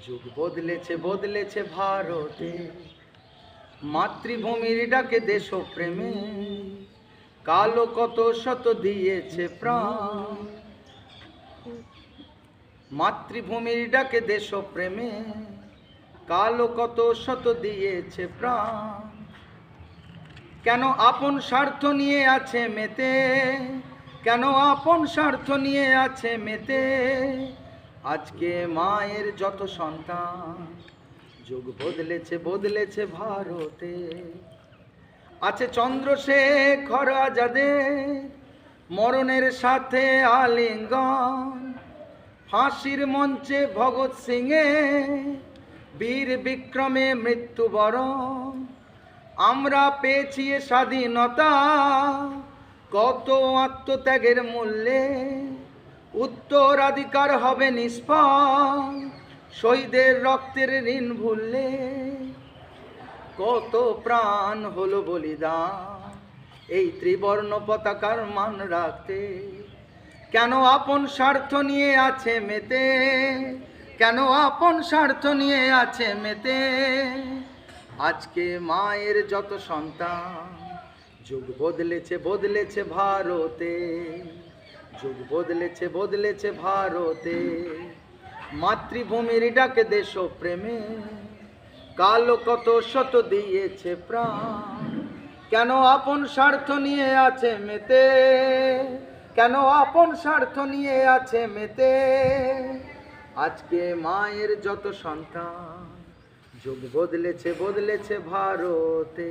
যুগ বদলেছে বদলেছে ভারতে, মাতৃভূমির ডাকে দেশপ্রেমে কালো কত শত দিয়েছে প্রাণ। মাতৃভূমির ডাকে দেশপ্রেমে কালো কত শত দিয়েছে প্রাণ। কেন আপন স্বার্থ নিয়ে আছে মেতে, কেন আপন স্বার্থ নিয়ে আছে মেতে আজকে মায়ের যত সন্তান। যুগ বদলেছে বদলেছে ভারতে, আছে চন্দ্রশেখর আজাদের মরণের সাথে আলিঙ্গন, ফাঁসির মঞ্চে ভগৎ সিংয়ে বীর বিক্রমে মৃত্যুবরণ। আমরা পেয়েছি স্বাধীনতা কত আত্মত্যাগের মূল্যে, উত্তরাধিকার হবে নিষ্ফল শহীদের রক্তের ঋণ ভুললে। কত প্রাণ হলো বলিদান এই ত্রিবর্ণ পতাকার মান রাখতে। কেন আপন স্বার্থ নিয়ে আছে মেতে, কেন আপন স্বার্থ নিয়ে আছে মেতে আজকে মায়ের যত সন্তান। যুগ বদলেছে বদলেছে ভারতে, যুগ বদলেছে বদলেছে ভারতে, মাতৃভূমির ডাকে দেশপ্রেমে কালো কত শত দিয়েছে প্রাণ। কেন আপন স্বার্থ নিয়ে আছে মেতে, কেন আপন স্বার্থ নিয়ে আছে মেতে আজকে মায়ের যত সন্তান। যুগ বদলেছে বদলেছে ভারতে।